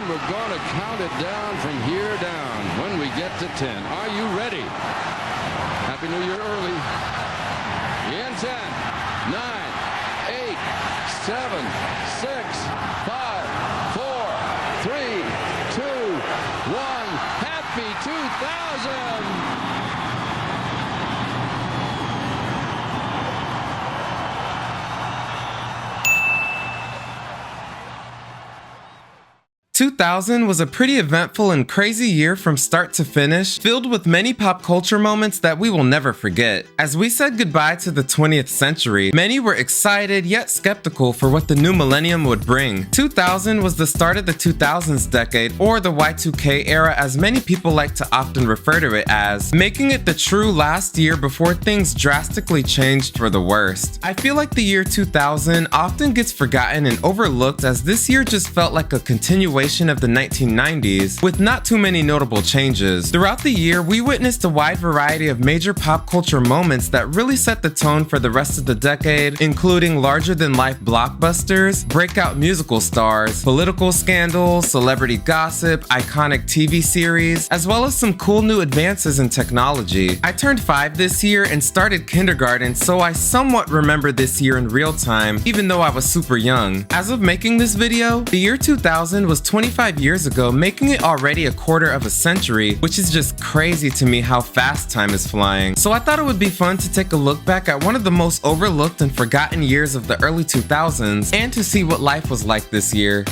we're going to count it down from here down when we get to 10. Are you ready? Happy New Year early. In 10, 9, 8, 7, 6, 5, 4, 3, 2, 1. Happy 2000! 2000 was a pretty eventful and crazy year from start to finish, filled with many pop culture moments that we will never forget. As we said goodbye to the 20th century, many were excited yet skeptical for what the new millennium would bring. 2000 was the start of the 2000s decade, or the Y2K era as many people like to often refer to it as, making it the true last year before things drastically changed for the worst. I feel like the year 2000 often gets forgotten and overlooked, as this year just felt like a continuation of the 1990s, with not too many notable changes. Throughout the year, we witnessed a wide variety of major pop culture moments that really set the tone for the rest of the decade, including larger-than-life blockbusters, breakout musical stars, political scandals, celebrity gossip, iconic TV series, as well as some cool new advances in technology. I turned 5 this year and started kindergarten, so I somewhat remember this year in real time, even though I was super young. As of making this video, the year 2000 was 25 years ago, making it already a quarter of a century, which is just crazy to me how fast time is flying. So I thought it would be fun to take a look back at one of the most overlooked and forgotten years of the early 2000s, and to see what life was like this year.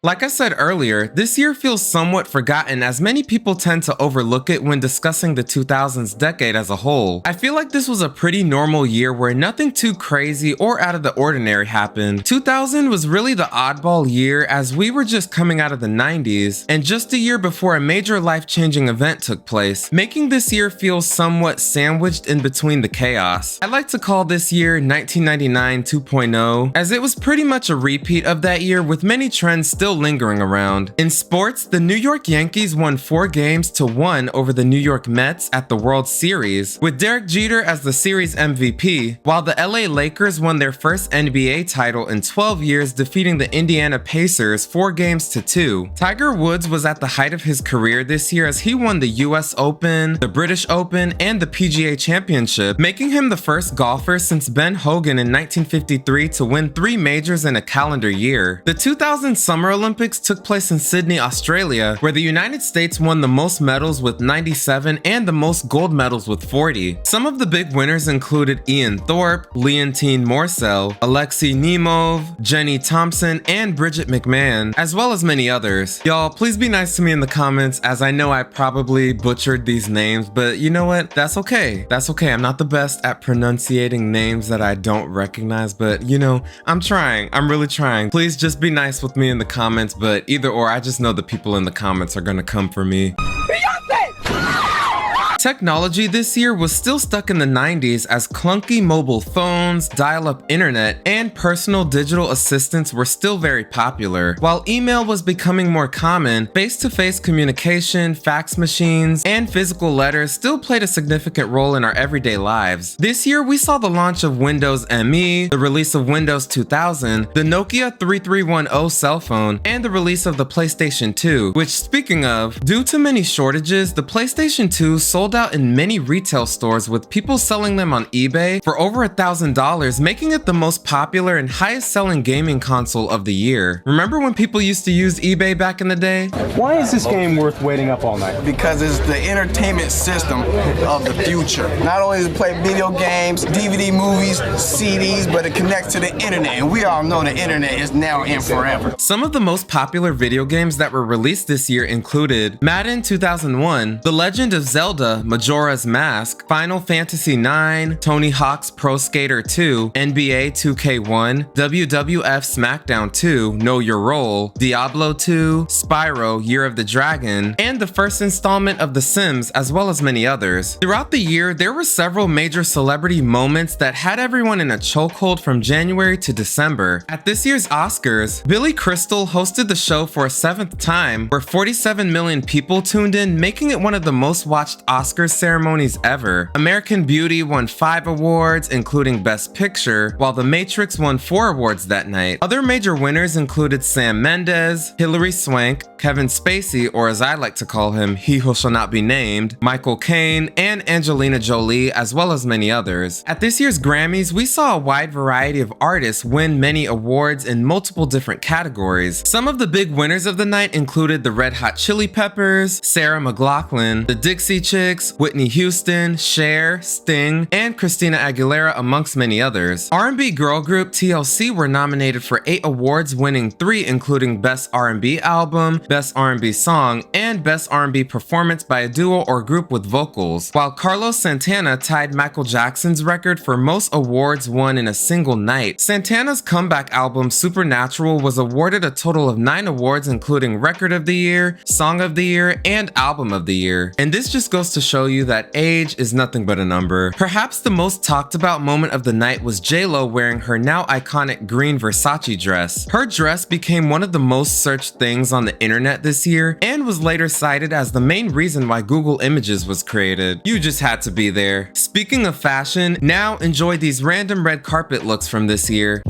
Like I said earlier, this year feels somewhat forgotten, as many people tend to overlook it when discussing the 2000s decade as a whole. I feel like this was a pretty normal year where nothing too crazy or out of the ordinary happened. 2000 was really the oddball year, as we were just coming out of the 90s, and just a year before a major life-changing event took place, making this year feel somewhat sandwiched in between the chaos. I like to call this year 1999 2.0, as it was pretty much a repeat of that year, with many trends still lingering around. In sports, the New York Yankees won 4 games to 1 over the New York Mets at the World Series, with Derek Jeter as the series MVP, while the LA Lakers won their first NBA title in 12 years, defeating the Indiana Pacers 4 games to 2. Tiger Woods was at the height of his career this year, as he won the US Open, the British Open, and the PGA Championship, making him the first golfer since Ben Hogan in 1953 to win 3 majors in a calendar year. The 2000 Summer Olympics took place in Sydney, Australia, where the United States won the most medals with 97 and the most gold medals with 40. Some of the big winners included Ian Thorpe, Leontine Morsel, Alexei Nemov, Jenny Thompson, and Bridget McMahon, as well as many others. Y'all, please be nice to me in the comments, as I know I probably butchered these names, but you know what? That's okay. That's okay. I'm not the best at pronunciating names that I don't recognize, but you know, I'm trying. I'm really trying. Please just be nice with me in the comments, but either or, I just know the people in the comments are gonna come for me. Technology this year was still stuck in the 90s, as clunky mobile phones, dial-up internet, and personal digital assistants were still very popular. While email was becoming more common, face-to-face communication, fax machines, and physical letters still played a significant role in our everyday lives. This year, we saw the launch of Windows ME, the release of Windows 2000, the Nokia 3310 cell phone, and the release of the PlayStation 2, which, speaking of, due to many shortages, the PlayStation 2 sold out in many retail stores, with people selling them on eBay for over $1,000, making it the most popular and highest selling gaming console of the year. Remember when people used to use eBay back in the day? Why is this game worth waiting up all night? Because it's the entertainment system of the future. Not only does it play video games, DVD movies, CDs, but it connects to the internet, and we all know the internet is now and forever. Some of the most popular video games that were released this year included Madden 2001, The Legend of Zelda Majora's Mask, Final Fantasy IX, Tony Hawk's Pro Skater 2, NBA 2K1, WWF SmackDown 2, Know Your Role, Diablo 2, Spyro Year of the Dragon, and the first installment of The Sims, as well as many others. Throughout the year, there were several major celebrity moments that had everyone in a chokehold from January to December. At this year's Oscars, Billy Crystal hosted the show for a 7th time, where 47 million people tuned in, making it one of the most watched Oscars Oscars ceremonies ever. American Beauty won 5 awards, including Best Picture, while The Matrix won 4 awards that night. Other major winners included Sam Mendes, Hilary Swank, Kevin Spacey, or as I like to call him, he who shall not be named, Michael Caine, and Angelina Jolie, as well as many others. At this year's Grammys, we saw a wide variety of artists win many awards in multiple different categories. Some of the big winners of the night included the Red Hot Chili Peppers, Sarah McLachlan, the Dixie Chicks, Whitney Houston, Cher, Sting, and Christina Aguilera, amongst many others. R&B girl group TLC were nominated for 8 awards, winning 3, including Best R&B Album, Best R&B Song, and Best R&B Performance by a duo or group with vocals, while Carlos Santana tied Michael Jackson's record for most awards won in a single night. Santana's comeback album Supernatural was awarded a total of 9 awards, including Record of the Year, Song of the Year, and Album of the Year. And this just goes to show you that age is nothing but a number. Perhaps the most talked about moment of the night was J-Lo wearing her now iconic green Versace dress. Her dress became one of the most searched things on the internet this year and was later cited as the main reason why Google Images was created. You just had to be there. Speaking of fashion, now enjoy these random red carpet looks from this year.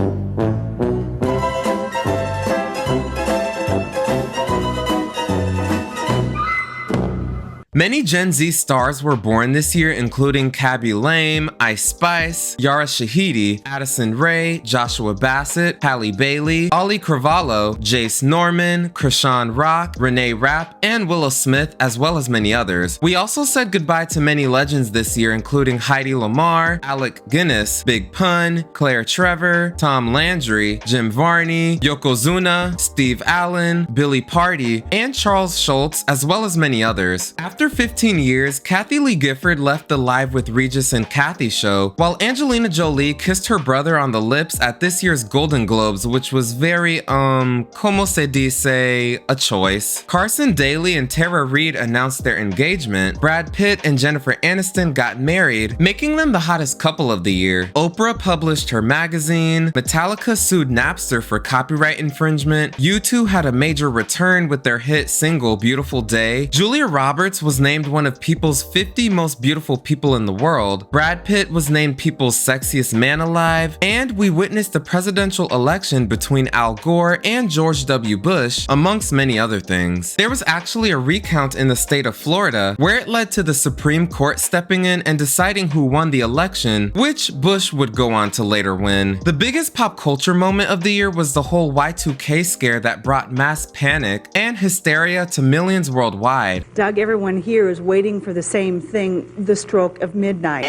Many Gen Z stars were born this year, including Kaby Lame, Ice Spice, Yara Shahidi, Addison Rae, Joshua Bassett, Halle Bailey, Ollie Cravalho, Jace Norman, Krishan Rock, Renee Rapp, and Willow Smith, as well as many others. We also said goodbye to many legends this year, including Heidi Lamar, Alec Guinness, Big Pun, Claire Trevor, Tom Landry, Jim Varney, Yokozuna, Steve Allen, Billy Party, and Charles Schultz, as well as many others. After 15 years, Kathy Lee Gifford left the Live with Regis and Kathy show, while Angelina Jolie kissed her brother on the lips at this year's Golden Globes, which was very, como se dice, a choice. Carson Daly and Tara Reid announced their engagement. Brad Pitt and Jennifer Aniston got married, making them the hottest couple of the year. Oprah published her magazine. Metallica sued Napster for copyright infringement. U2 had a major return with their hit single Beautiful Day. Julia Roberts was named one of People's 50 most beautiful people in the world. Brad Pitt was named People's sexiest man alive, and we witnessed the presidential election between Al Gore and George W. Bush, amongst many other things. There was actually a recount in the state of Florida, where it led to the Supreme Court stepping in and deciding who won the election, which Bush would go on to later win. The biggest pop culture moment of the year was the whole Y2K scare that brought mass panic and hysteria to millions worldwide. Doug, everyone here is waiting for the same thing, the stroke of midnight.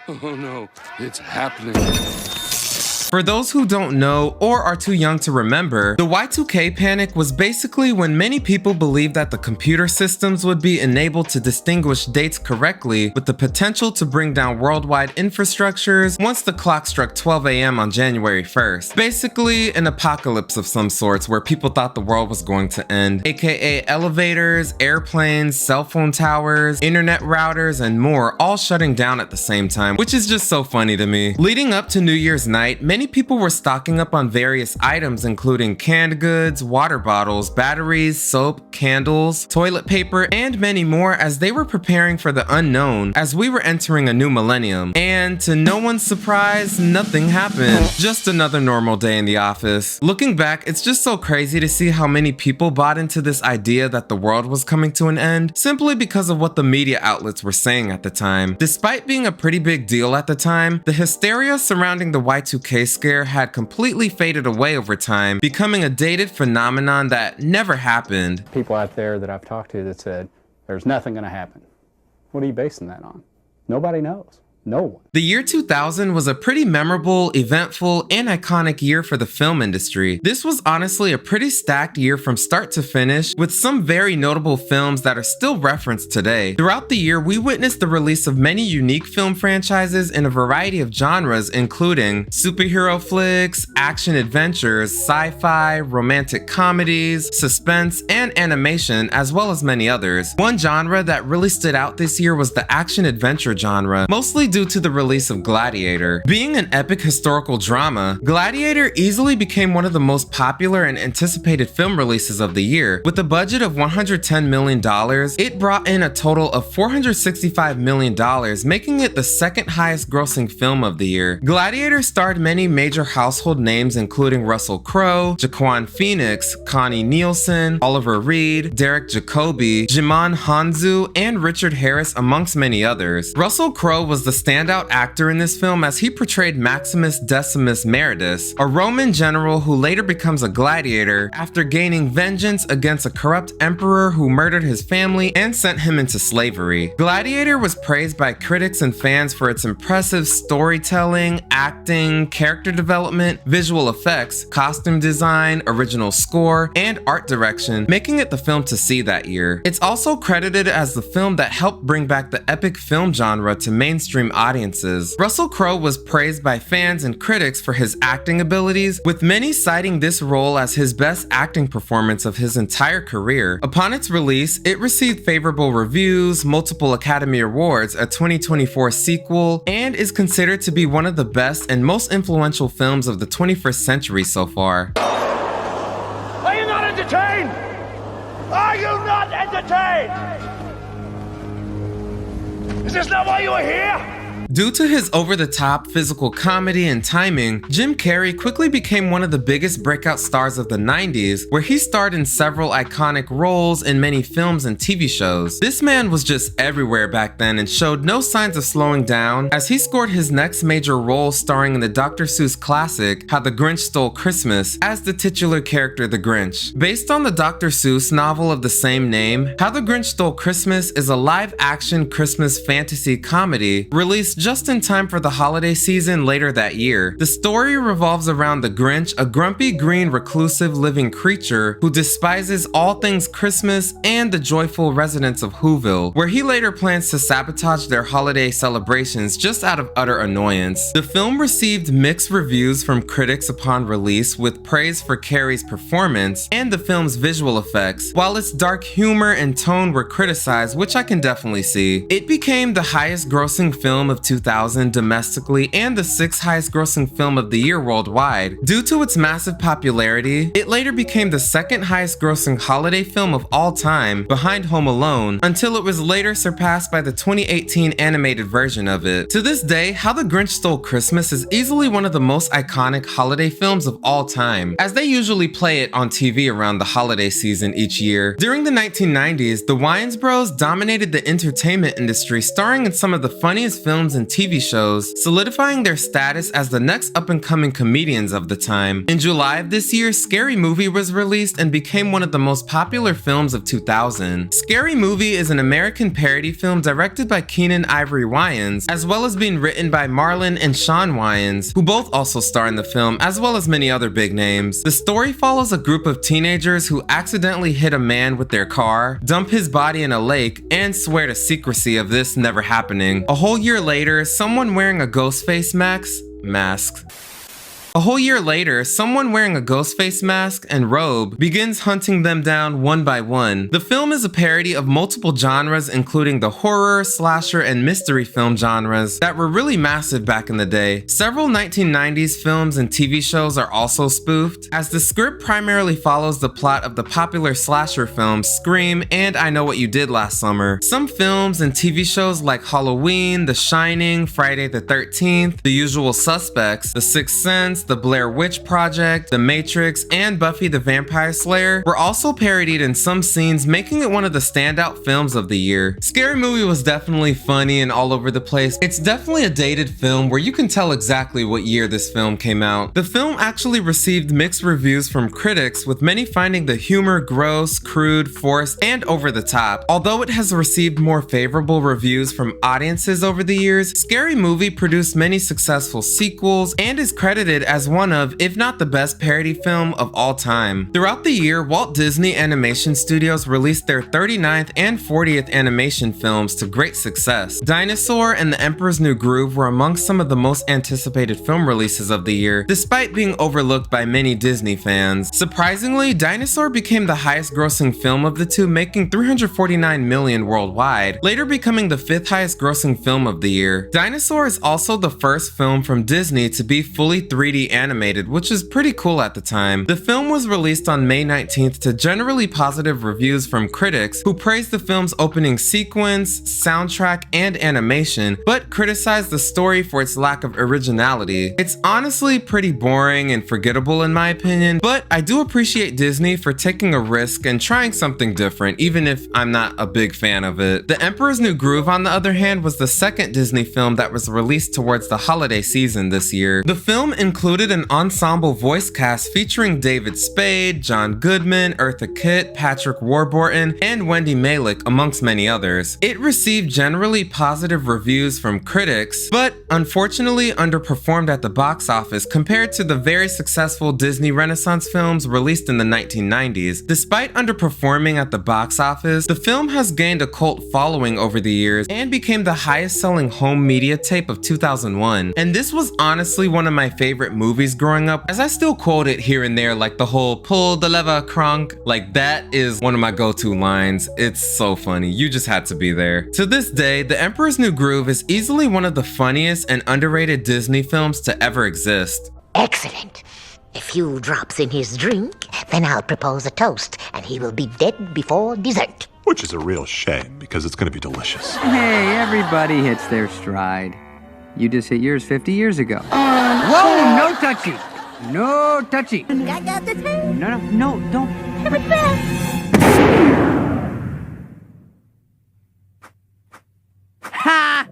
Oh no, it's happening. For those who don't know or are too young to remember, the Y2K panic was basically when many people believed that the computer systems would be enabled to distinguish dates correctly, with the potential to bring down worldwide infrastructures once the clock struck 12 a.m. on January 1st. Basically, an apocalypse of some sorts where people thought the world was going to end, aka elevators, airplanes, cell phone towers, internet routers, and more all shutting down at the same time, which is just so funny to me. Leading up to New Year's night, many people were stocking up on various items, including canned goods, water bottles, batteries, soap, candles, toilet paper, and many more, as they were preparing for the unknown as we were entering a new millennium. And to no one's surprise, nothing happened. Just another normal day in the office. Looking back, it's just so crazy to see how many people bought into this idea that the world was coming to an end simply because of what the media outlets were saying at the time. Despite being a pretty big deal at the time, the hysteria surrounding the Y2K scare had completely faded away over time, becoming a dated phenomenon that never happened. People out there that I've talked to that said, there's nothing gonna happen. What are you basing that on? Nobody knows. No one. The year 2000 was a pretty memorable, eventful, and iconic year for the film industry. This was honestly a pretty stacked year from start to finish, with some very notable films that are still referenced today. Throughout the year, we witnessed the release of many unique film franchises in a variety of genres, including superhero flicks, action adventures, sci-fi, romantic comedies, suspense, and animation, as well as many others. One genre that really stood out this year was the action adventure genre, mostly due to the release of Gladiator. Being an epic historical drama, Gladiator easily became one of the most popular and anticipated film releases of the year. With a budget of $110 million, it brought in a total of $465 million, making it the second highest grossing film of the year. Gladiator starred many major household names including Russell Crowe, Joaquin Phoenix, Connie Nielsen, Oliver Reed, Derek Jacobi, Jimon Hanzu, and Richard Harris, amongst many others. Russell Crowe was the standout actor in this film as he portrayed Maximus Decimus Meritus, a Roman general who later becomes a gladiator after gaining vengeance against a corrupt emperor who murdered his family and sent him into slavery. Gladiator was praised by critics and fans for its impressive storytelling, acting, character development, visual effects, costume design, original score, and art direction, making it the film to see that year. It's also credited as the film that helped bring back the epic film genre to mainstream audiences. Russell Crowe was praised by fans and critics for his acting abilities, with many citing this role as his best acting performance of his entire career. Upon its release, it received favorable reviews, multiple Academy Awards, a 2024 sequel, and is considered to be one of the best and most influential films of the 21st century so far. Are you not entertained? Are you not entertained? Is this not why you are here? Due to his over-the-top physical comedy and timing, Jim Carrey quickly became one of the biggest breakout stars of the 90s, where he starred in several iconic roles in many films and TV shows. This man was just everywhere back then and showed no signs of slowing down as he scored his next major role starring in the Dr. Seuss classic How the Grinch Stole Christmas as the titular character the Grinch. Based on the Dr. Seuss novel of the same name, How the Grinch Stole Christmas is a live-action Christmas fantasy comedy released just in time for the holiday season later that year. The story revolves around the Grinch, a grumpy green reclusive living creature who despises all things Christmas and the joyful residents of Whoville, where he later plans to sabotage their holiday celebrations just out of utter annoyance. The film received mixed reviews from critics upon release, with praise for Carrey's performance and the film's visual effects, while its dark humor and tone were criticized, which I can definitely see. It became the highest grossing film of 2000 domestically and the 6th highest grossing film of the year worldwide. Due to its massive popularity, it later became the 2nd highest grossing holiday film of all time, behind Home Alone, until it was later surpassed by the 2018 animated version of it. To this day, How the Grinch Stole Christmas is easily one of the most iconic holiday films of all time, as they usually play it on TV around the holiday season each year. During the 1990s, the Wayans Bros dominated the entertainment industry, starring in some of the funniest films and TV shows, solidifying their status as the next up-and-coming comedians of the time. In July of this year, Scary Movie was released and became one of the most popular films of 2000. Scary Movie is an American parody film directed by Keenen Ivory Wayans, as well as being written by Marlon and Sean Wayans, who both also star in the film, as well as many other big names. The story follows a group of teenagers who accidentally hit a man with their car, dump his body in a lake, and swear to secrecy of this never happening. A whole year later, someone wearing a Ghostface mask and robe begins hunting them down one by one. The film is a parody of multiple genres, including the horror, slasher, and mystery film genres that were really massive back in the day. Several 1990s films and TV shows are also spoofed, as the script primarily follows the plot of the popular slasher films Scream and I Know What You Did Last Summer. Some films and TV shows like Halloween, The Shining, Friday the 13th, The Usual Suspects, The Sixth Sense, The Blair Witch Project, The Matrix, and Buffy the Vampire Slayer were also parodied in some scenes, making it one of the standout films of the year. Scary Movie was definitely funny and all over the place. It's definitely a dated film where you can tell exactly what year this film came out. The film actually received mixed reviews from critics, with many finding the humor gross, crude, forced, and over the top. Although it has received more favorable reviews from audiences over the years, Scary Movie produced many successful sequels and is credited as one of, if not the best parody film of all time. Throughout the year, Walt Disney Animation Studios released their 39th and 40th animation films to great success. Dinosaur and The Emperor's New Groove were among some of the most anticipated film releases of the year, despite being overlooked by many Disney fans. Surprisingly, Dinosaur became the highest grossing film of the two, making $349 million worldwide, later becoming the 5th highest grossing film of the year. Dinosaur is also the first film from Disney to be fully 3D animated, which is pretty cool at the time. The film was released on May 19th to generally positive reviews from critics who praised the film's opening sequence, soundtrack, and animation, but criticized the story for its lack of originality. It's honestly pretty boring and forgettable in my opinion, but I do appreciate Disney for taking a risk and trying something different, even if I'm not a big fan of it. The Emperor's New Groove, on the other hand, was the second Disney film that was released towards the holiday season this year. The film included an ensemble voice cast featuring David Spade, John Goodman, Eartha Kitt, Patrick Warburton, and Wendy Malick, amongst many others. It received generally positive reviews from critics, but unfortunately underperformed at the box office compared to the very successful Disney Renaissance films released in the 1990s. Despite underperforming at the box office, the film has gained a cult following over the years and became the highest selling home media tape of 2001. And this was honestly one of my favorite movies growing up, as I still quote it here and there, like the whole "pull the lever, Kronk." Like, that is one of my go-to lines. It's so funny. You just had to be there. To this day, The Emperor's New Groove is easily one of the funniest and underrated Disney films to ever exist. Excellent. A few drops in his drink, then I'll propose a toast, and he will be dead before dessert. Which is a real shame, because it's going to be delicious. Hey, everybody hits their stride. You just hit yours 50 years ago. Whoa, no touchy. No touchy. No, don't. Have it back. Ha!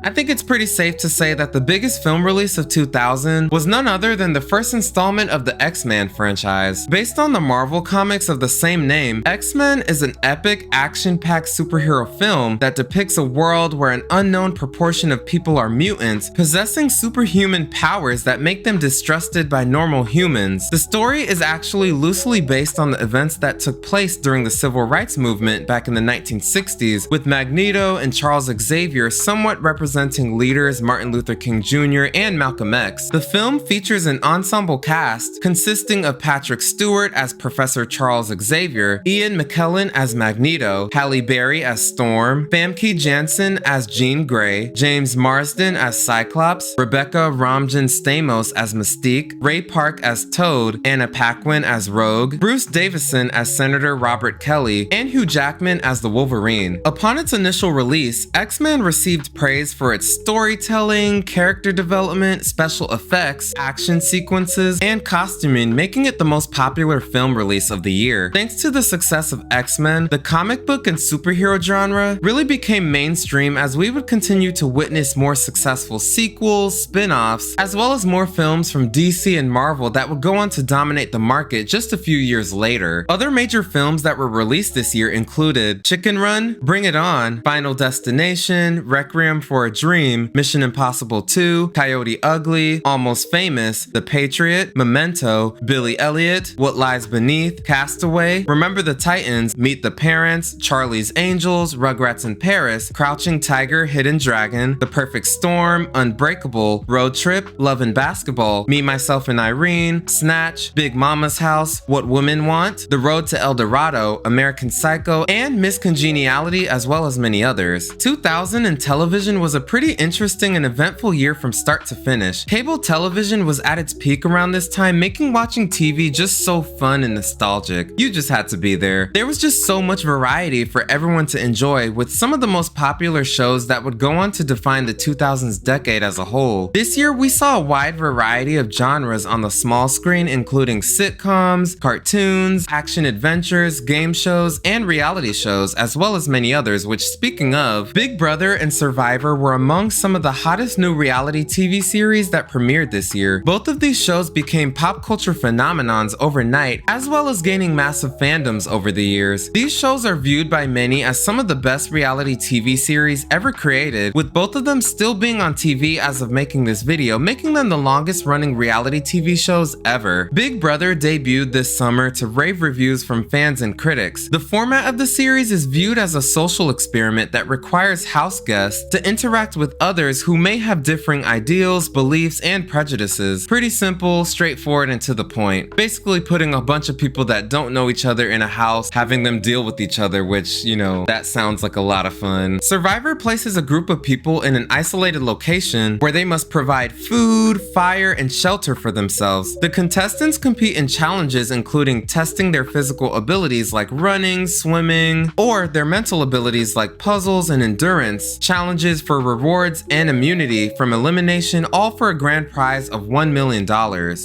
I think it's pretty safe to say that the biggest film release of 2000 was none other than the first installment of the X-Men franchise. Based on the Marvel comics of the same name, X-Men is an epic, action-packed superhero film that depicts a world where an unknown proportion of people are mutants, possessing superhuman powers that make them distrusted by normal humans. The story is actually loosely based on the events that took place during the Civil Rights Movement back in the 1960s, with Magneto and Charles Xavier somewhat representing leaders Martin Luther King Jr. and Malcolm X. The film features an ensemble cast consisting of Patrick Stewart as Professor Charles Xavier, Ian McKellen as Magneto, Halle Berry as Storm, Famke Janssen as Jean Grey, James Marsden as Cyclops, Rebecca Ramjan Stamos as Mystique, Ray Park as Toad, Anna Paquin as Rogue, Bruce Davison as Senator Robert Kelly, and Hugh Jackman as the Wolverine. Upon its initial release, X-Men received praise for its storytelling, character development, special effects, action sequences, and costuming, making it the most popular film release of the year. Thanks to the success of X-Men, the comic book and superhero genre really became mainstream as we would continue to witness more successful sequels, spin-offs, as well as more films from DC and Marvel that would go on to dominate the market just a few years later. Other major films that were released this year included Chicken Run, Bring It On, Final Destination, Requiem for a Dream, Mission Impossible 2, Coyote Ugly, Almost Famous, The Patriot, Memento, Billy Elliot, What Lies Beneath, Castaway, Remember the Titans, Meet the Parents, Charlie's Angels, Rugrats in Paris, Crouching Tiger, Hidden Dragon, The Perfect Storm, Unbreakable, Road Trip, Love and Basketball, Me, Myself and Irene, Snatch, Big Mama's House, What Women Want, The Road to El Dorado, American Psycho, and Miss Congeniality, as well as many others. 2000 in television was a pretty interesting and eventful year from start to finish. Cable television was at its peak around this time, making watching TV just so fun and nostalgic. You just had to be there. There was just so much variety for everyone to enjoy, with some of the most popular shows that would go on to define the 2000s decade as a whole. This year, we saw a wide variety of genres on the small screen, including sitcoms, cartoons, action adventures, game shows, and reality shows, as well as many others, which, speaking of, Big Brother and Survivor were were among some of the hottest new reality TV series that premiered this year. Both of these shows became pop culture phenomenons overnight, as well as gaining massive fandoms over the years. These shows are viewed by many as some of the best reality TV series ever created, with both of them still being on TV as of making this video, making them the longest running reality TV shows ever. Big Brother debuted this summer to rave reviews from fans and critics. The format of the series is viewed as a social experiment that requires house guests to interact with others who may have differing ideals, beliefs, and prejudices. Pretty simple, straightforward, and to the point. Basically putting a bunch of people that don't know each other in a house, having them deal with each other, which, you know, that sounds like a lot of fun. Survivor places a group of people in an isolated location where they must provide food, fire, and shelter for themselves. The contestants compete in challenges including testing their physical abilities like running, swimming, or their mental abilities like puzzles and endurance, challenges for rewards and immunity from elimination, all for a grand prize of $1 million.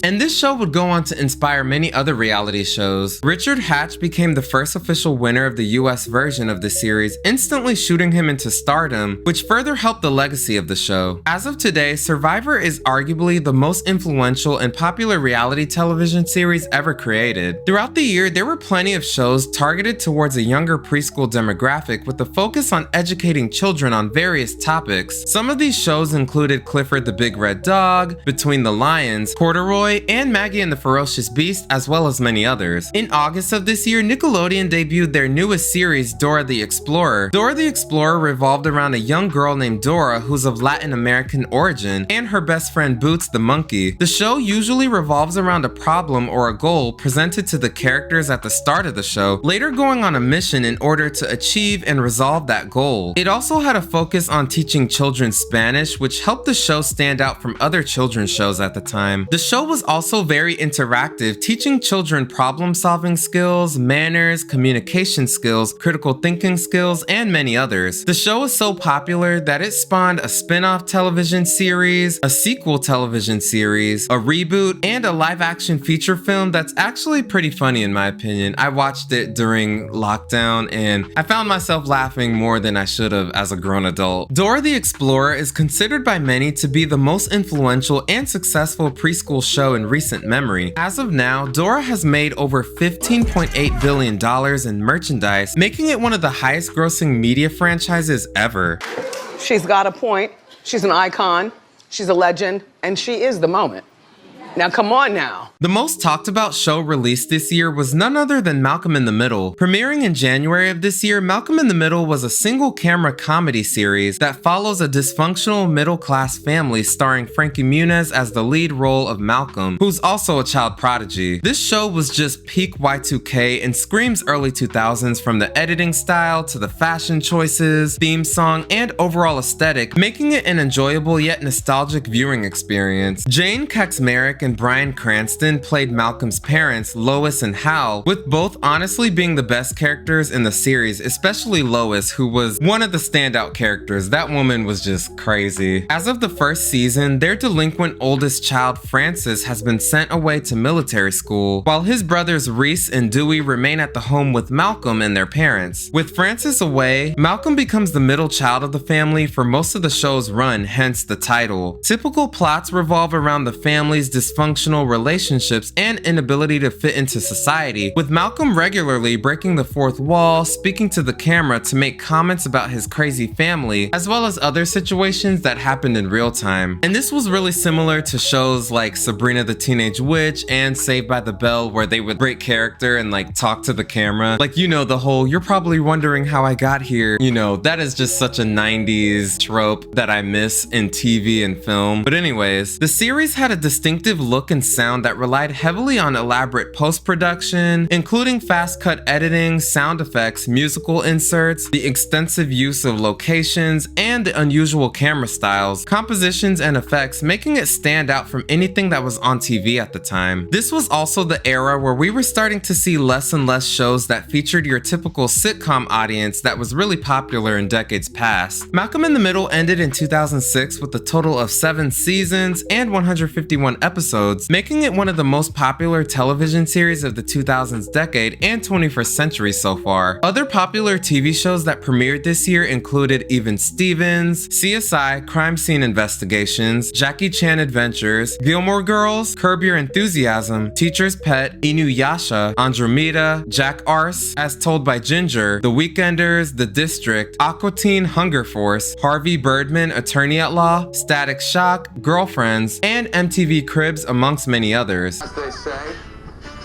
And this show would go on to inspire many other reality shows. Richard Hatch became the first official winner of the US version of the series, instantly shooting him into stardom, which further helped the legacy of the show. As of today, Survivor is arguably the most influential and popular reality television series ever created. Throughout the year, there were plenty of shows targeted towards a younger preschool demographic with a focus on educating children on various topics. Some of these shows included Clifford the Big Red Dog, Between the Lions, Corduroy, and Maggie and the Ferocious Beast, as well as many others. In August of this year, Nickelodeon debuted their newest series, Dora the Explorer. Dora the Explorer revolved around a young girl named Dora who's of Latin American origin, and her best friend Boots the monkey. The show usually revolves around a problem or a goal presented to the characters at the start of the show, later going on a mission in order to achieve and resolve that goal. It also had a focus on teaching children Spanish, which helped the show stand out from other children's shows at the time. The show was also very interactive, teaching children problem-solving skills, manners, communication skills, critical thinking skills, and many others. The show was so popular that it spawned a spin-off television series, a sequel television series, a reboot, and a live-action feature film that's actually pretty funny in my opinion. I watched it during lockdown and I found myself laughing more than I should have as a grown adult. Dora the Explorer is considered by many to be the most influential and successful preschool show in recent memory. As of now, Dora has made over $15.8 billion in merchandise, making it one of the highest grossing media franchises ever. She's got a point, she's an icon, she's a legend, and she is the moment. Now come on now. The most talked about show released this year was none other than Malcom in the Middle. Premiering in January of this year, Malcom in the Middle was a single camera comedy series that follows a dysfunctional middle-class family starring Frankie Muniz as the lead role of Malcolm, who's also a child prodigy. This show was just peak Y2K and screams early 2000s from the editing style to the fashion choices, theme song, and overall aesthetic, making it an enjoyable yet nostalgic viewing experience. Jane Kaczmarek and Bryan Cranston played Malcolm's parents, Lois and Hal, with both honestly being the best characters in the series, especially Lois, who was one of the standout characters. That woman was just crazy. As of the first season, their delinquent oldest child, Francis, has been sent away to military school, while his brothers Reese and Dewey remain at the home with Malcolm and their parents. With Francis away, Malcolm becomes the middle child of the family for most of the show's run, hence the title. Typical plots revolve around the family's dysfunctional relationships and inability to fit into society, with Malcolm regularly breaking the fourth wall, speaking to the camera to make comments about his crazy family, as well as other situations that happened in real time. And this was really similar to shows like Sabrina the Teenage Witch and Saved by the Bell, where they would break character and like talk to the camera. Like, you know, the whole "you're probably wondering how I got here," you know, that is just such a 90s trope that I miss in TV and film. But anyways, the series had a distinctive look and sound that relied heavily on elaborate post-production, including fast-cut editing, sound effects, musical inserts, the extensive use of locations, and the unusual camera styles, compositions, and effects, making it stand out from anything that was on TV at the time. This was also the era where we were starting to see less and less shows that featured your typical sitcom audience that was really popular in decades past. Malcom in the Middle ended in 2006 with a total of 7 seasons and 151 episodes episodes, making it one of the most popular television series of the 2000s decade and 21st century so far. Other popular TV shows that premiered this year included Even Stevens, CSI Crime Scene Investigations, Jackie Chan Adventures, Gilmore Girls, Curb Your Enthusiasm, Teacher's Pet, Inuyasha, Andromeda, Jack Arce, As Told by Ginger, The Weekenders, The District, Aqua Teen Hunger Force, Harvey Birdman Attorney at Law, Static Shock, Girlfriends, and MTV Cribs, amongst many others. As they say,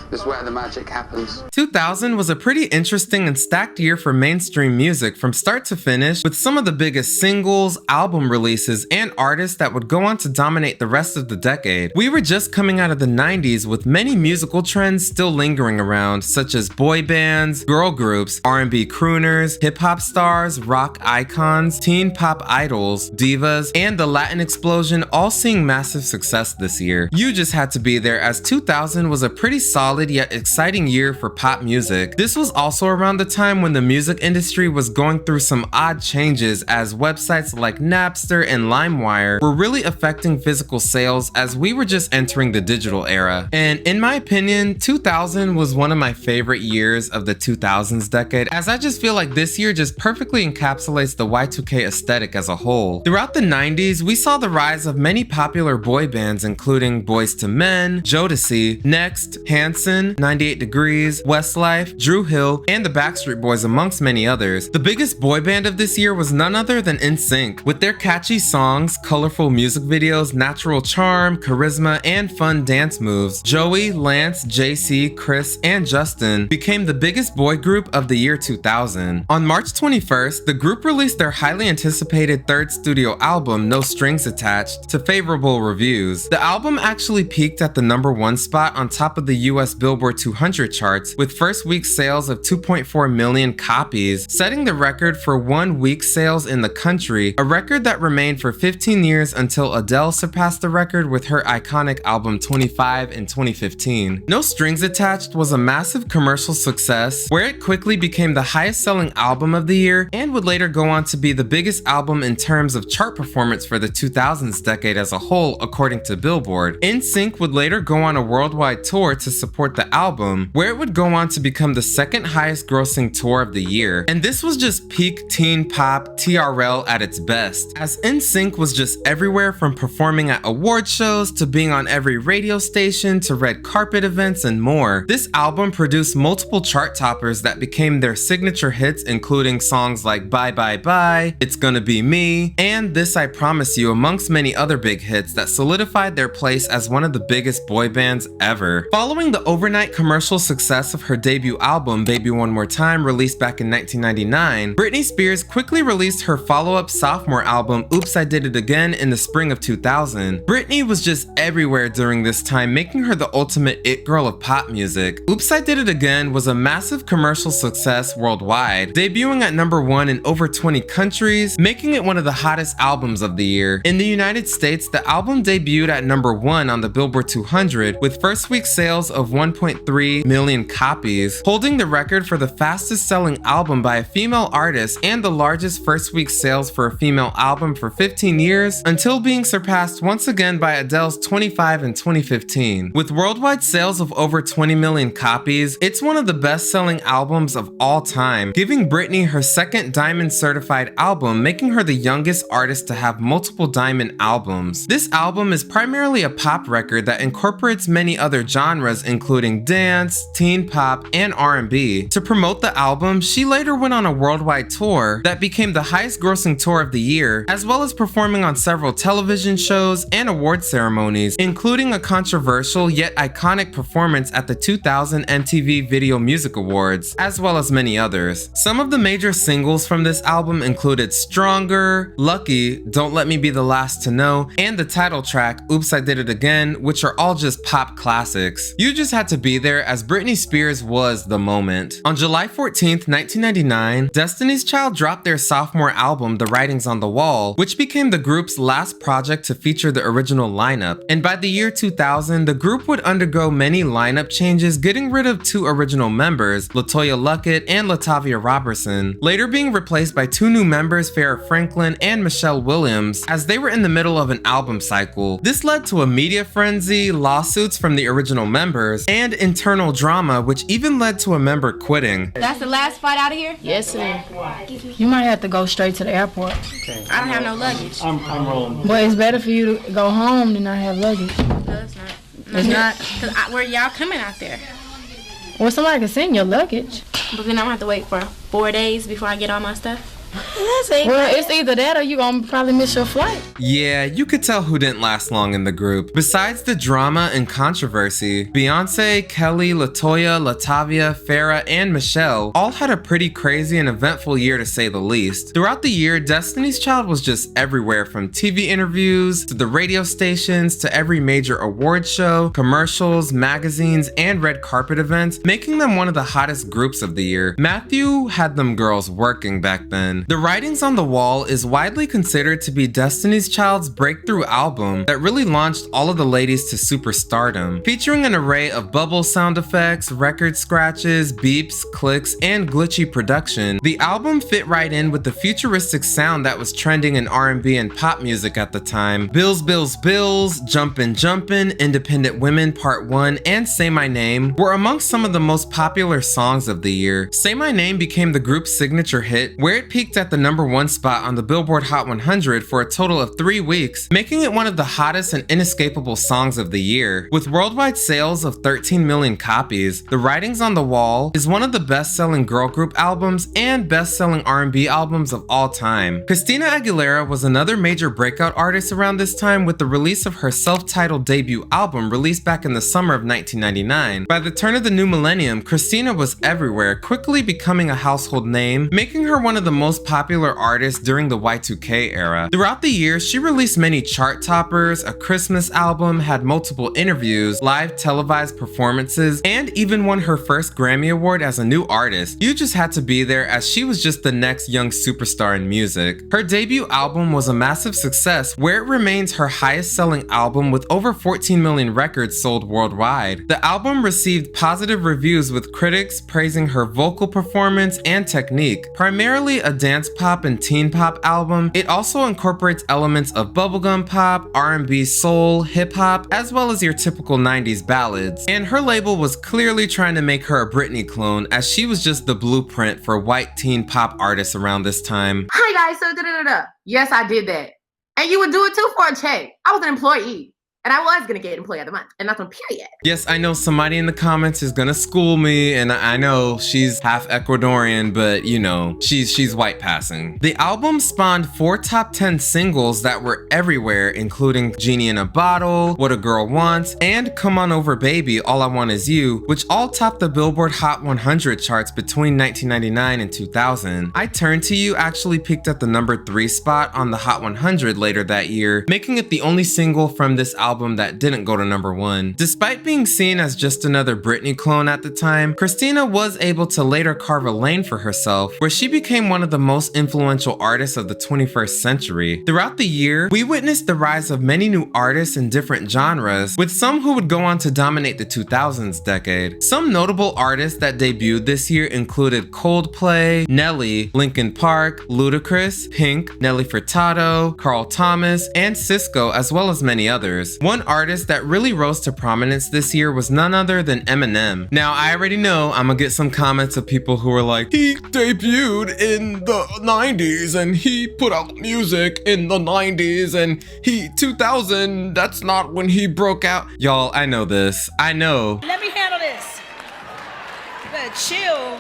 this is where the magic happens. 2000 was a pretty interesting and stacked year for mainstream music from start to finish, with some of the biggest singles, album releases, and artists that would go on to dominate the rest of the decade. We were just coming out of the 90s with many musical trends still lingering around, such as boy bands, girl groups, R&B crooners, hip-hop stars, rock icons, teen pop idols, divas, and the Latin explosion all seeing massive success this year. You just had to be there, as 2000 was a pretty solid yet exciting year for pop music. This was also around the time when the music industry was going through some odd changes, as websites like Napster and LimeWire were really affecting physical sales, as we were just entering the digital era. And in my opinion, 2000 was one of my favorite years of the 2000s decade, as I just feel like this year just perfectly encapsulates the Y2K aesthetic as a whole. Throughout the 90s, we saw the rise of many popular boy bands, including Boyz II Men, Jodeci, Next, Hanson, 98 Degrees, Westlife, Drew Hill, and the Backstreet Boys, amongst many others. The biggest boy band of this year was none other than NSYNC. With their catchy songs, colorful music videos, natural charm, charisma, and fun dance moves, Joey, Lance, JC, Chris, and Justin became the biggest boy group of the year 2000. On March 21st, the group released their highly anticipated third studio album, No Strings Attached, to favorable reviews. The album actually peaked at the #1 spot on top of the US Billboard 200 charts, with first week sales of 2.4 million copies, setting the record for 1 week sales in the country, a record that remained for 15 years until Adele surpassed the record with her iconic album 25 in 2015. No Strings Attached was a massive commercial success, where it quickly became the highest selling album of the year and would later go on to be the biggest album in terms of chart performance for the 2000s decade as a whole, according to Billboard. NSYNC would later go on a worldwide tour to support the album, where it would go on to become the second highest grossing tour of the year. And this was just peak teen pop TRL at its best, as NSYNC was just everywhere, from performing at award shows to being on every radio station to red carpet events and more. This album produced multiple chart toppers that became their signature hits, including songs like Bye Bye Bye, It's Gonna Be Me, and This I Promise You, amongst many other big hits that solidified their place as one of the biggest boy bands ever. Following the overnight commercial success of her debut album, Baby One More Time, released back in 1999, Britney Spears quickly released her follow-up sophomore album, Oops, I Did It Again, in the spring of 2000. Britney was just everywhere during this time, making her the ultimate it girl of pop music. Oops, I Did It Again was a massive commercial success worldwide, debuting at #1 in over 20 countries, making it one of the hottest albums of the year. In the United States, the album debuted at #1 on the Billboard 200, with first week sales of 1.3 million copies, holding the record for the fastest selling album by a female artist and the largest first week sales for a female album for 15 years, until being surpassed once again by Adele's 25 in 2015. With worldwide sales of over 20 million copies, it's one of the best selling albums of all time, giving Britney her second diamond certified album, making her the youngest artist to have multiple diamond albums. This album is primarily a pop record that incorporates many other genres, including dance, teen pop, and R&B. To promote the album, she later went on a worldwide tour that became the highest grossing tour of the year, as well as performing on several television shows and award ceremonies, including a controversial yet iconic performance at the 2000 MTV Video Music Awards, as well as many others. Some of the major singles from this album included Stronger, Lucky, Don't Let Me Be the Last to Know, and the title track, Oops, I Did It Again, which are all just pop classics. You just had to be there as Britney Spears was the moment. On July 14th, 1999, Destiny's Child dropped their sophomore album, The Writings on the Wall, which became the group's last project to feature the original lineup. And by the year 2000, the group would undergo many lineup changes, getting rid of 2 original members, LaToya Luckett and Latavia Robertson, later being replaced by 2 new members, Farrah Franklin and Michelle Williams, as they were in the middle of an album cycle. This led to a media frenzy, lawsuits from the original members, and internal drama, which even led to a member quitting. That's the last flight out of here? Yes, sir. You might have to go straight to the airport. Okay. I don't have no luggage. I'm rolling. But it's better for you to go home than not have luggage. No, it's not. It's not? Because where y'all coming out there? Well, somebody can send your luggage. But then I'm gonna have to wait for 4 days before I get all my stuff. Well, it's either that or you gonna probably miss your flight. Yeah, you could tell who didn't last long in the group. Besides the drama and controversy, Beyonce, Kelly, LaToya, Latavia, Farrah, and Michelle all had a pretty crazy and eventful year to say the least. Throughout the year, Destiny's Child was just everywhere, from TV interviews to the radio stations to every major award show, commercials, magazines, and red carpet events, making them one of the hottest groups of the year. Matthew had them girls working back then. The Writings on the Wall is widely considered to be Destiny's Child's breakthrough album that really launched all of the ladies to superstardom. Featuring an array of bubble sound effects, record scratches, beeps, clicks, and glitchy production, the album fit right in with the futuristic sound that was trending in R&B and pop music at the time. Bills, Bills, Bills, Jumpin' Jumpin', Independent Women Part 1, and Say My Name were amongst some of the most popular songs of the year. Say My Name became the group's signature hit, where it peaked at the #1 spot on the Billboard Hot 100 for a total of 3 weeks, making it one of the hottest and inescapable songs of the year. With worldwide sales of 13 million copies, The Writings on the Wall is one of the best-selling girl group albums and best-selling R&B albums of all time. Christina Aguilera was another major breakout artist around this time with the release of her self-titled debut album released back in the summer of 1999. By the turn of the new millennium, Christina was everywhere, quickly becoming a household name, making her one of the most popular artists during the Y2K era. Throughout the year, she released many chart toppers, a Christmas album, had multiple interviews, live televised performances, and even won her first Grammy Award as a new artist. You just had to be there, as she was just the next young superstar in music. Her debut album was a massive success, where it remains her highest selling album with over 14 million records sold worldwide. The album received positive reviews, with critics praising her vocal performance and technique. Primarily a dance pop and teen pop album, it also incorporates elements of bubblegum pop, R&B, soul, hip hop, as well as your typical 90s ballads. And her label was clearly trying to make her a Britney clone, as she was just the blueprint for white teen pop artists around this time. Hi guys, so yes, I did that. And you would do it too for a check. I was an employee. And I was gonna get Employee of the Month, and that's on period. Yes, I know somebody in the comments is gonna school me, and I know she's half Ecuadorian, but you know, she's white passing. The album spawned 4 top 10 singles that were everywhere, including Genie in a Bottle, What a Girl Wants, and Come On Over Baby, All I Want Is You, which all topped the Billboard Hot 100 charts between 1999 and 2000. I Turn to You actually peaked at the #3 spot on the Hot 100 later that year, making it the only single from this album that didn't go to #1. Despite being seen as just another Britney clone at the time, Christina was able to later carve a lane for herself, where she became one of the most influential artists of the 21st century. Throughout the year, we witnessed the rise of many new artists in different genres, with some who would go on to dominate the 2000s decade. Some notable artists that debuted this year included Coldplay, Nelly, Linkin Park, Ludacris, Pink, Nelly Furtado, Carl Thomas, and Sisqó, as well as many others. One artist that really rose to prominence this year was none other than Eminem. Now, I already know I'm gonna get some comments of people who are like, he debuted in the 90s and he put out music in the 90s and 2000, that's not when he broke out. Y'all, I know this. I know. Let me handle this. You better chill.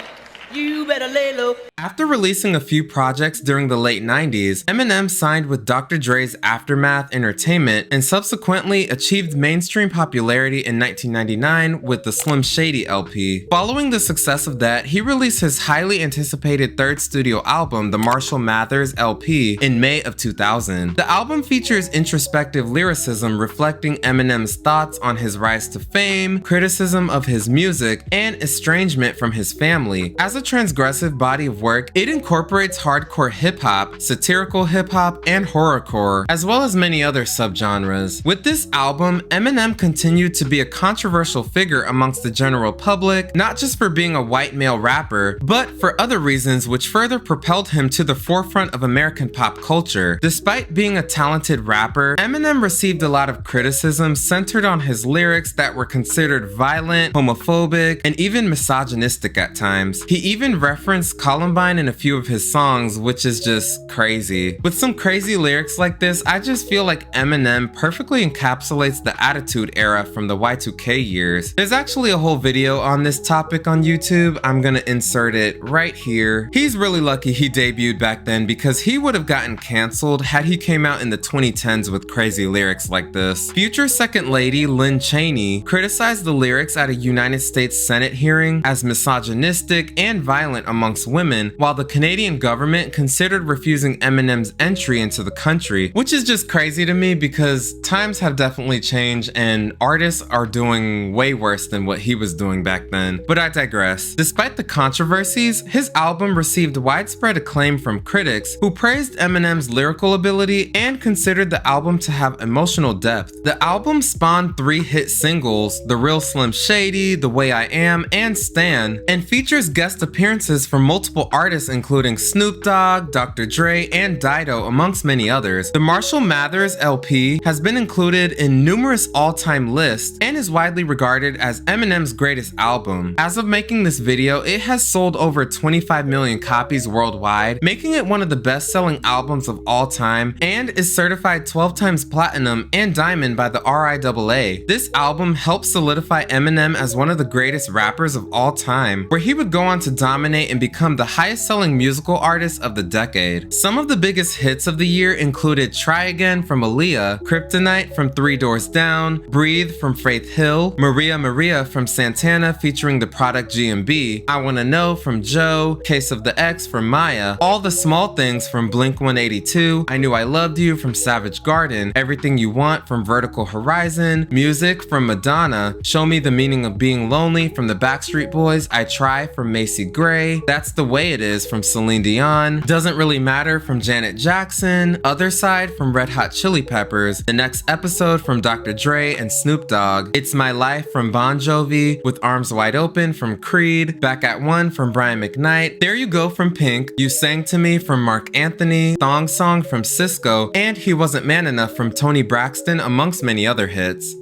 You better lay low. After releasing a few projects during the late 90s, Eminem signed with Dr. Dre's Aftermath Entertainment and subsequently achieved mainstream popularity in 1999 with the Slim Shady LP. Following the success of that, he released his highly anticipated third studio album, the Marshall Mathers LP, in May of 2000. The album features introspective lyricism reflecting Eminem's thoughts on his rise to fame, criticism of his music, and estrangement from his family. As a transgressive body of work, it incorporates hardcore hip-hop, satirical hip-hop, and horrorcore, as well as many other subgenres. With this album, Eminem continued to be a controversial figure amongst the general public, not just for being a white male rapper, but for other reasons which further propelled him to the forefront of American pop culture. Despite being a talented rapper, Eminem received a lot of criticism centered on his lyrics that were considered violent, homophobic, and even misogynistic at times. He even referenced Columbine in a few of his songs, which is just crazy. With some crazy lyrics like this, I just feel like Eminem perfectly encapsulates the Attitude Era from the Y2K years. There's actually a whole video on this topic on YouTube. I'm gonna insert it right here. He's really lucky he debuted back then because he would have gotten canceled had he came out in the 2010s with crazy lyrics like this. Future Second Lady Lynn Cheney criticized the lyrics at a United States Senate hearing as misogynistic and violent amongst women, while the Canadian government considered refusing Eminem's entry into the country, which is just crazy to me because times have definitely changed and artists are doing way worse than what he was doing back then. But I digress. Despite the controversies, his album received widespread acclaim from critics who praised Eminem's lyrical ability and considered the album to have emotional depth. The album spawned 3 hit singles, The Real Slim Shady, The Way I Am, and Stan, and features guest appearances from multiple artists including Snoop Dogg, Dr. Dre, and Dido, amongst many others. The Marshall Mathers LP has been included in numerous all-time lists and is widely regarded as Eminem's greatest album. As of making this video, it has sold over 25 million copies worldwide, making it one of the best-selling albums of all time, and is certified 12 times platinum and diamond by the RIAA. This album helped solidify Eminem as one of the greatest rappers of all time, where he would go on to dominate and become the highest-selling musical artist of the decade. Some of the biggest hits of the year included Try Again from Aaliyah, Kryptonite from 3 Doors Down, Breathe from Faith Hill, Maria Maria from Santana featuring the product GMB, I Wanna Know from Joe, Case of the X from Maya, All the Small Things from Blink-182, I Knew I Loved You from Savage Garden, Everything You Want from Vertical Horizon, Music from Madonna, Show Me the Meaning of Being Lonely from the Backstreet Boys, I Try from Macy Gray, That's the Way It Is from Celine Dion, Doesn't Really Matter from Janet Jackson, Other Side from Red Hot Chili Peppers, The Next Episode from Dr. Dre and Snoop Dogg, It's My Life from Bon Jovi, With Arms Wide Open from Creed, Back at One from Brian McKnight, There You Go from Pink, You Sang to Me from Mark Anthony, Thong Song from Sisqó, and He Wasn't Man Enough from Toni Braxton, amongst many other hits.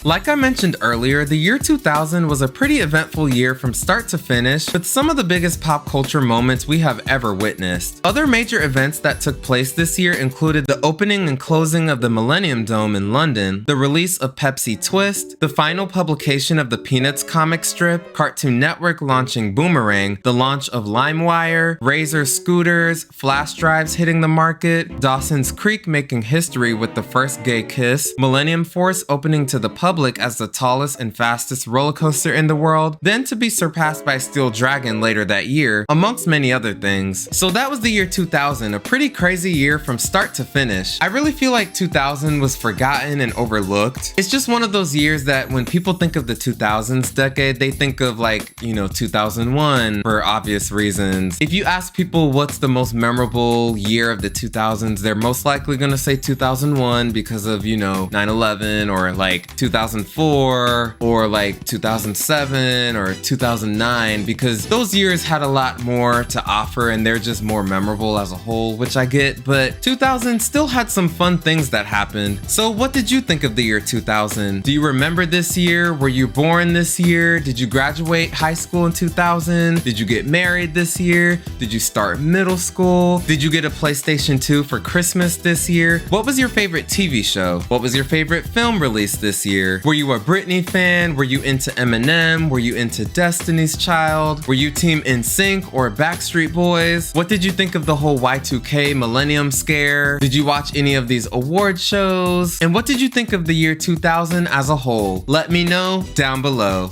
Like I mentioned earlier, the year 2000 was a pretty eventful year from start to finish, with some of the biggest pop culture moments we have ever witnessed. Other major events that took place this year included the opening and closing of the Millennium Dome in London, the release of Pepsi Twist, the final publication of the Peanuts comic strip, Cartoon Network launching Boomerang, the launch of LimeWire, Razor scooters, flash drives hitting the market, Dawson's Creek making history with the first gay kiss, Millennium Force opening to the public as the tallest and fastest roller coaster in the world, then to be surpassed by Steel Dragon later that year, amongst many other things. So that was the year 2000, a pretty crazy year from start to finish. I really feel like 2000 was forgotten and overlooked. It's just one of those years that when people think of the 2000s decade, they think of like, 2001 for obvious reasons. If you ask people what's the most memorable year of the 2000s, they're most likely gonna say 2001 because of, 9/11 or like 2004 or like 2007 or 2009, because those years had a lot more to offer and they're just more memorable as a whole, which I get, but 2000 still had some fun things that happened. So what did you think of the year 2000? Do you remember this year? Were you born this year? Did you graduate high school in 2000? Did you get married this year? Did you start middle school? Did you get a PlayStation 2 for Christmas this year? What was your favorite TV show? What was your favorite film release this year? year? Were you a Britney fan? Were you into Eminem? Were you into Destiny's Child? Were you team NSYNC or Backstreet Boys? What did you think of the whole Y2K Millennium Scare? Did you watch any of these award shows? And what did you think of the year 2000 as a whole? Let me know down below.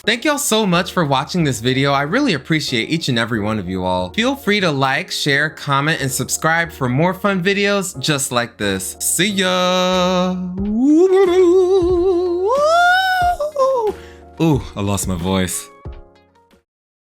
Thank y'all so much for watching this video. I really appreciate each and every one of you all. Feel free to like, share, comment, and subscribe for more fun videos just like this. See ya! Ooh, I lost my voice.